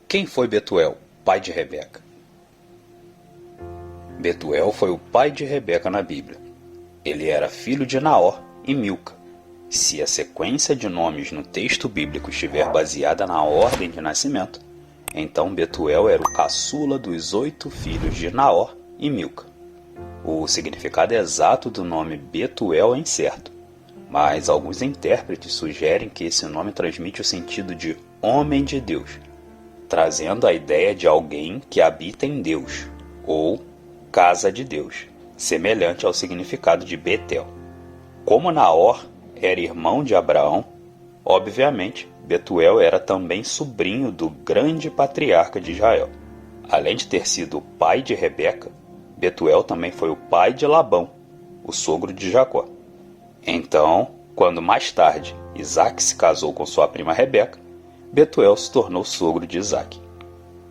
Quem foi Betuel, pai de Rebeca? Betuel foi o pai de Rebeca na Bíblia. Ele era filho de Naor e Milca. Se a sequência de nomes no texto bíblico estiver baseada na ordem de nascimento, então Betuel era o caçula dos 8 filhos de Naor e Milca. O significado exato do nome Betuel é incerto, mas alguns intérpretes sugerem que esse nome transmite o sentido de homem de Deus, trazendo a ideia de alguém que habita em Deus, ou casa de Deus, semelhante ao significado de Betel. Como Naor era irmão de Abraão, obviamente Betuel era também sobrinho do grande patriarca de Israel. Além de ter sido o pai de Rebeca, Betuel também foi o pai de Labão, o sogro de Jacó. Então, quando mais tarde Isaac se casou com sua prima Rebeca, Betuel se tornou sogro de Isaac.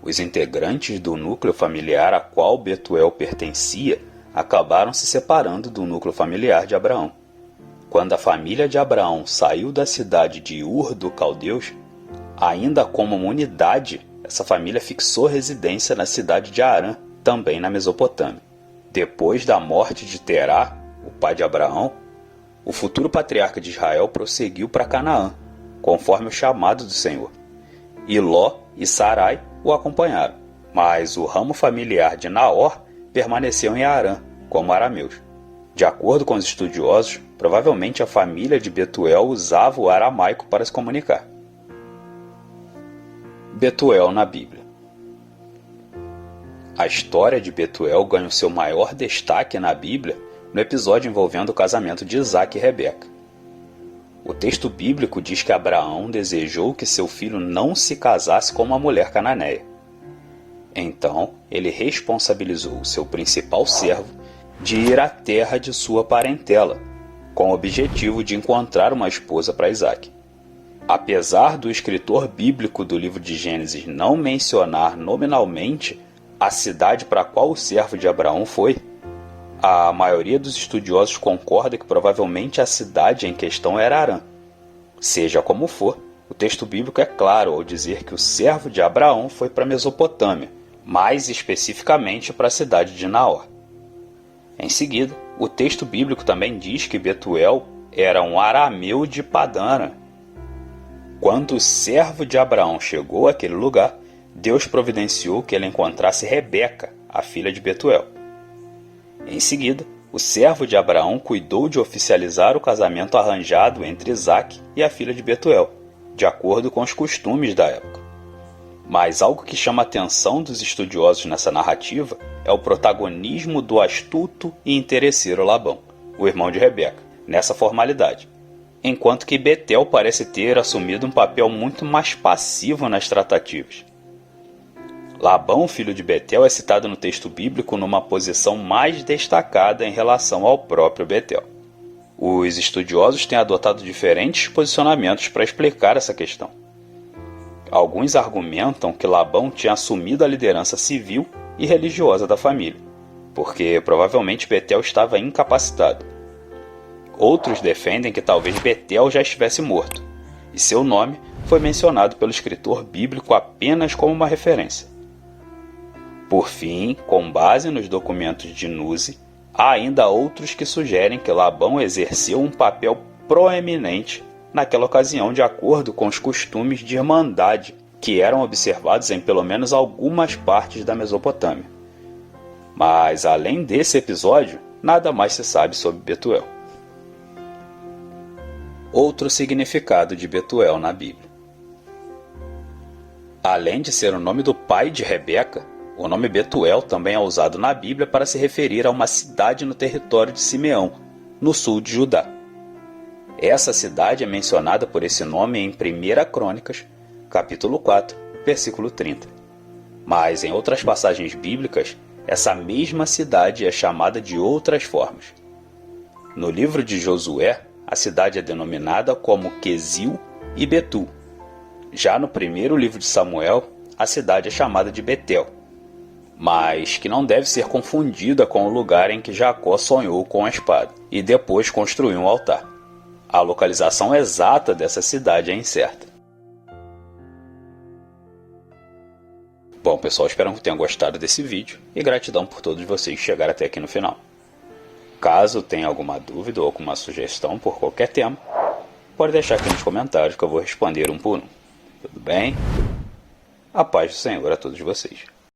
Os integrantes do núcleo familiar a qual Betuel pertencia acabaram se separando do núcleo familiar de Abraão. Quando a família de Abraão saiu da cidade de Ur dos Caldeus, ainda como uma unidade, essa família fixou residência na cidade de Harã, também na Mesopotâmia. Depois da morte de Terá, o pai de Abraão, o futuro patriarca de Israel prosseguiu para Canaã, conforme o chamado do Senhor. E Ló e Sarai o acompanharam, mas o ramo familiar de Naor permaneceu em Harã, como arameus. De acordo com os estudiosos, provavelmente a família de Betuel usava o aramaico para se comunicar. Betuel na Bíblia. A história de Betuel ganha o seu maior destaque na Bíblia no episódio envolvendo o casamento de Isaac e Rebeca. O texto bíblico diz que Abraão desejou que seu filho não se casasse com uma mulher cananeia. Então, ele responsabilizou seu principal servo de ir à terra de sua parentela, com o objetivo de encontrar uma esposa para Isaac. Apesar do escritor bíblico do livro de Gênesis não mencionar nominalmente a cidade para a qual o servo de Abraão foi, a maioria dos estudiosos concorda que provavelmente a cidade em questão era Harã. Seja como for, o texto bíblico é claro ao dizer que o servo de Abraão foi para a Mesopotâmia, mais especificamente para a cidade de Naor. Em seguida, o texto bíblico também diz que Betuel era um arameu de Padã. Quando o servo de Abraão chegou àquele lugar, Deus providenciou que ele encontrasse Rebeca, a filha de Betuel. Em seguida, o servo de Abraão cuidou de oficializar o casamento arranjado entre Isaac e a filha de Betuel, de acordo com os costumes da época. Mas algo que chama a atenção dos estudiosos nessa narrativa é o protagonismo do astuto e interesseiro Labão, o irmão de Rebeca, nessa formalidade, enquanto que Betel parece ter assumido um papel muito mais passivo nas tratativas. Labão, filho de Betel, é citado no texto bíblico numa posição mais destacada em relação ao próprio Betel. Os estudiosos têm adotado diferentes posicionamentos para explicar essa questão. Alguns argumentam que Labão tinha assumido a liderança civil e religiosa da família, porque provavelmente Betel estava incapacitado. Outros defendem que talvez Betel já estivesse morto, e seu nome foi mencionado pelo escritor bíblico apenas como uma referência. Por fim, com base nos documentos de Nuzi, há ainda outros que sugerem que Labão exerceu um papel proeminente naquela ocasião de acordo com os costumes de irmandade que eram observados em pelo menos algumas partes da Mesopotâmia. Mas, além desse episódio, nada mais se sabe sobre Betuel. Outro significado de Betuel na Bíblia. Além de ser o nome do pai de Rebeca, o nome Betuel também é usado na Bíblia para se referir a uma cidade no território de Simeão, no sul de Judá. Essa cidade é mencionada por esse nome em 1 Crônicas, capítulo 4, versículo 30. Mas em outras passagens bíblicas, essa mesma cidade é chamada de outras formas. No livro de Josué, a cidade é denominada como Quesil e Betul. Já no primeiro livro de Samuel, a cidade é chamada de Betel, mas que não deve ser confundida com o lugar em que Jacó sonhou com a espada e depois construiu um altar. A localização exata dessa cidade é incerta. Bom, pessoal, espero que tenham gostado desse vídeo e gratidão por todos vocês que chegaram até aqui no final. Caso tenha alguma dúvida ou alguma sugestão por qualquer tema, pode deixar aqui nos comentários que eu vou responder um por um. Tudo bem? A paz do Senhor a todos vocês.